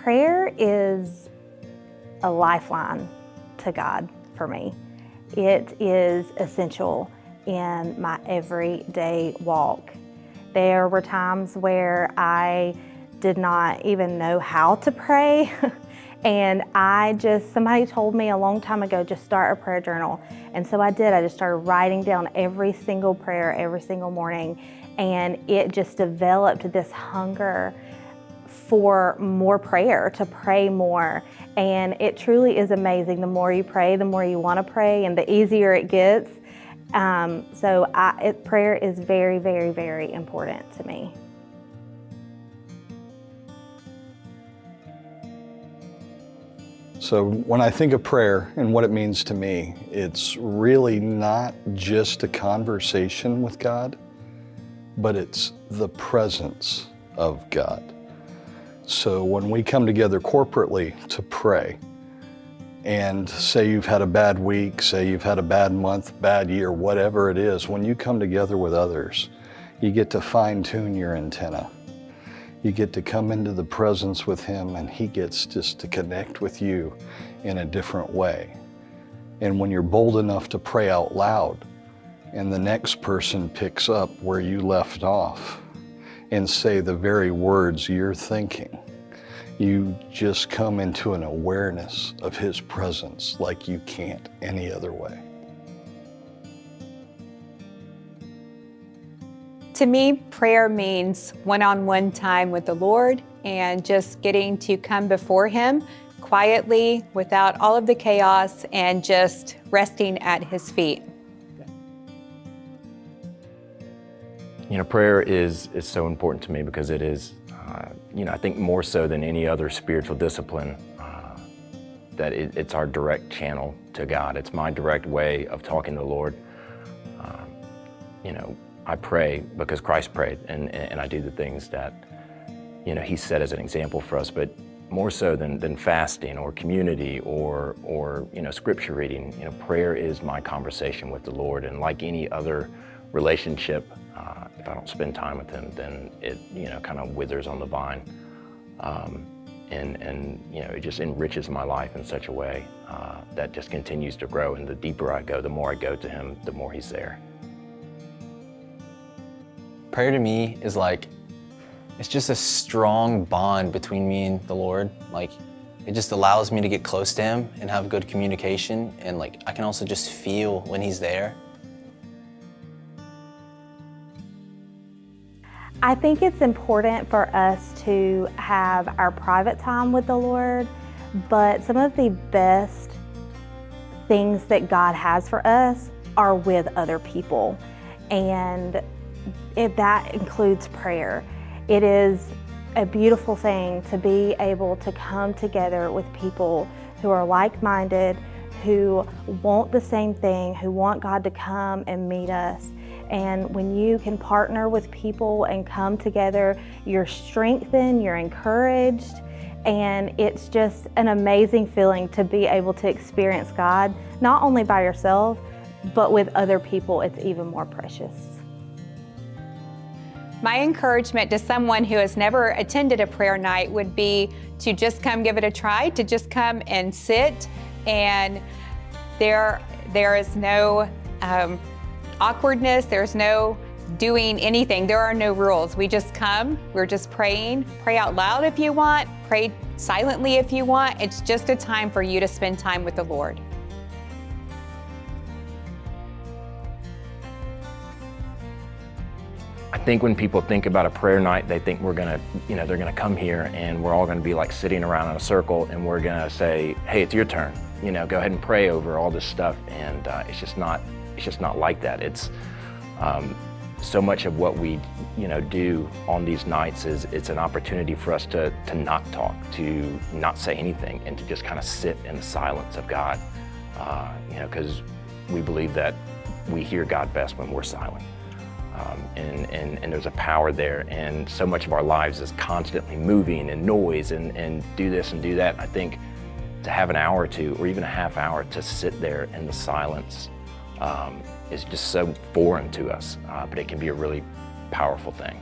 Prayer is a lifeline to God for me. It is essential in my everyday walk. There were times where I did not even know how to pray. And somebody told me a long time ago, just start a prayer journal. And so I did. I just started writing down every single prayer every single morning. And it just developed this hunger for more prayer, to pray more. And it truly is amazing. The more you pray, the more you want to pray, and the easier it gets. Prayer is very, very, very important to me. So when I think of prayer and what it means to me, it's really not just a conversation with God, but it's the presence of God. So when we come together corporately to pray, and say you've had a bad week, say you've had a bad month, bad year, whatever it is, when you come together with others, you get to fine-tune your antenna. You get to come into the presence with Him, and He gets just to connect with you in a different way. And when you're bold enough to pray out loud, and the next person picks up where you left off and say the very words you're thinking, you just come into an awareness of His presence like you can't any other way. To me, prayer means one-on-one time with the Lord and just getting to come before Him quietly without all of the chaos and just resting at His feet. You know, prayer is so important to me because it is, I think more so than any other spiritual discipline, that it's our direct channel to God. It's my direct way of talking to the Lord. I pray because Christ prayed, and I do the things that, He set as an example for us, but more so than fasting or community or scripture reading, prayer is my conversation with the Lord. And like any other relationship, if I don't spend time with Him, then it, kind of withers on the vine. It just enriches my life in such a way that just continues to grow. And the deeper I go, the more I go to Him, the more He's there. Prayer to me is it's just a strong bond between me and the Lord. It just allows me to get close to Him and have good communication. And I can also just feel when He's there. I think it's important for us to have our private time with the Lord, but some of the best things that God has for us are with other people. And that includes prayer. It is a beautiful thing to be able to come together with people who are like-minded, who want the same thing, who want God to come and meet us. And when you can partner with people and come together, you're strengthened, you're encouraged, and it's just an amazing feeling to be able to experience God, not only by yourself, but with other people. It's even more precious. My encouragement to someone who has never attended a prayer night would be to just come give it a try, to just come and sit. And there is no awkwardness, there's no doing anything. There are no rules. We just come, we're just praying. Pray out loud if you want, pray silently if you want. It's just a time for you to spend time with the Lord. I think when people think about a prayer night, they think we're gonna, they're gonna come here and we're all gonna be sitting around in a circle and we're gonna say, hey, it's your turn. Go ahead and pray over all this stuff. And it's just not like that. It's so much of what we, do on these nights is it's an opportunity for us to not talk, to not say anything, and to just kind of sit in the silence of God. Because we believe that we hear God best when we're silent. And there's a power there, and so much of our lives is constantly moving and noise and do this and do that. I think to have an hour or two, or even a half hour to sit there in the silence is just so foreign to us, but it can be a really powerful thing.